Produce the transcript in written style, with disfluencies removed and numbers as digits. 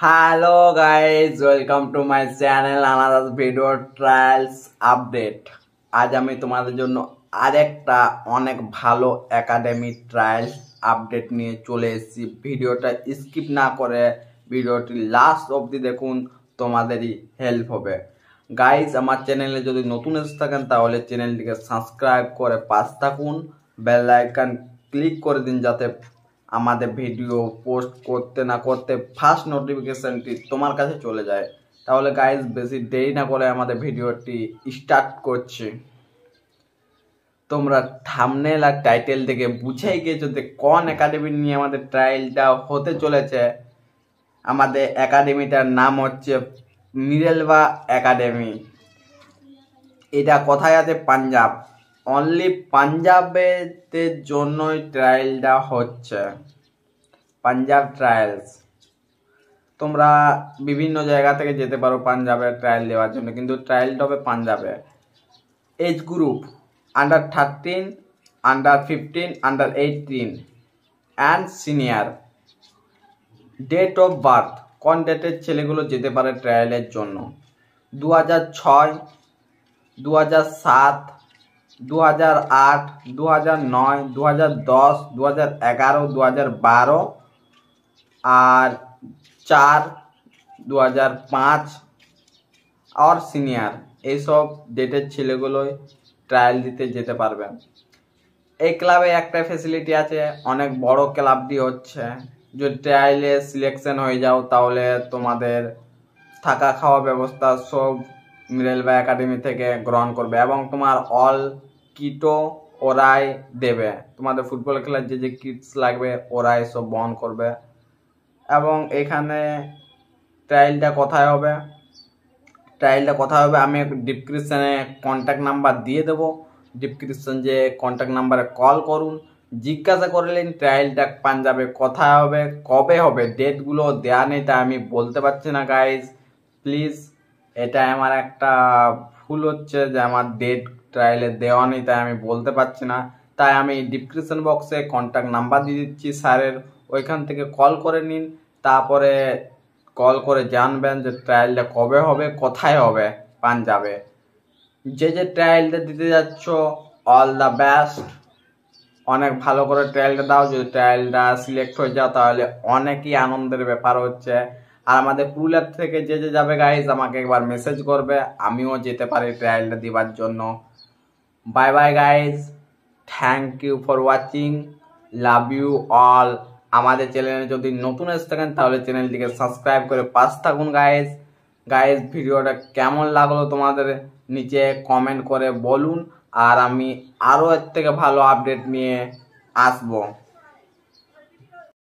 Hello guys, welcome to my channel another video trials update। আজ আমি তোমাদের জন্য আরেকটা অনেক ভালো একাডেমি ট্রায়াল আপডেট নিয়ে চলে এসেছি। ভিডিওটা স্কিপ না করে ভিডিওটি লাস্ট অবধি দেখুন, তোমাদেরই হেল্প হবে। গাইজ, আমার চ্যানেলে যদি নতুন এসে থাকেন তাহলে চ্যানেলটিকে সাবস্ক্রাইব করে পাশ থাকুন, বেল আইকন ক্লিক করে দিন যাতে আমাদের ভিডিও পোস্ট করতে না করতে ফার্স্ট নোটিফিকেশনটি তোমার কাছে চলে যায়। তাহলে গাইজ, বেশি দেরি না করে আমাদের ভিডিওটি স্টার্ট করছি। তোমরা থাম্বনেল আর টাইটেল থেকে বুঝেই গেছো যে কোন একাডেমি নিয়ে আমাদের ট্রায়ালটা হতে চলেছে। আমাদের একাডেমিটার নাম হচ্ছে মিরেলভা একাডেমি। এটা কোথায় আছে? পাঞ্জাব। অনলি পাঞ্জাবের জন্যই ট্রায়ালটা হচ্ছে, পাঞ্জাব ট্রায়ালস। তোমরা বিভিন্ন জায়গা থেকে যেতে পারো পাঞ্জাবে ট্রায়াল দেওয়ার জন্য, কিন্তু ট্রায়ালটা হবে পাঞ্জাবে। Age group under 13, under 15, under 18 and senior. Date of birth, কোন ডেটের ছেলেগুলো যেতে পারে ট্রায়ালের জন্য? 2006, 2007, 2008, 2009, 2010, 2011, 2012 আর 4, 2005 আর সিনিয়র। এইসব ডেটের ছেলেগুলোই ট্রায়াল দিতে যেতে পারবে। এই ক্লাবে একটা ফ্যাসিলিটি আছে, অনেক বড় ক্লাবটি হচ্ছে। যদি ট্রায়ালে সিলেকশন হয়ে যাও তাহলে তোমাদের থাকা খাওয়া ব্যবস্থা সব মিরেলভা একাডেমি থেকে গ্রহণ করবে এবং তোমার অল কিটও ওরাই দেবে। তোমাদের ফুটবল খেলার যে কিটস লাগবে ওরাই সব বহন করবে। এবং এখানে ট্রায়ালটা কোথায় হবে আমি ডিসক্রিপশানে কন্ট্যাক্ট নাম্বার দিয়ে দেবো। ডিসক্রিপশন যে কন্ট্যাক্ট নাম্বারে কল করুন, জিজ্ঞাসা করলেন ট্রায়ালটা পাঞ্জাবে কোথায় হবে, কবে হবে। ডেটগুলো দেওয়া নেই, তাই আমি বলতে পারছি না গাইজ। প্লিজ, এটা আমার একটা ভুল হচ্ছে যে আমার ডেট ট্রায়ালে দেওয়া নেই, তাই আমি বলতে পারছি না। তাই আমি ডিসক্রিপশন বক্সে কন্ট্যাক্ট নাম্বার দিয়ে দিচ্ছি স্যারের, ওইখান থেকে কল করে নিন। তারপরে কল করে জানবেন যে ট্রায়ালটা কবে হবে, কোথায় হবে পাঞ্জাবে। যে ট্রায়ালটা দিতে যাচ্ছ, অল দ্য বেস্ট। অনেক ভালো করে ট্রায়ালটা দাও। যদি ট্রায়ালটা সিলেক্ট হয়ে যাও তাহলে অনেকই আনন্দের ব্যাপার হচ্ছে। আর আমাদের পুরুলিয়ার থেকে যে যাবে গাইজ, আমাকে একবার মেসেজ করবে, আমিও যেতে পারি ট্রায়ালটা দেওয়ার জন্য। Bye bye guys, thank you for watching, love you all. আমাদের চ্যানেলে যদি নতুন এসে থাকেন তাহলে চ্যানেলটিকে সাবস্ক্রাইব করে পাশ থাকুন গাইজ। ভিডিওটা কেমন লাগলো তোমাদের নিচে কমেন্ট করে বলুন, আর আমি আরও এর থেকে ভালো আপডেট নিয়ে আসবো।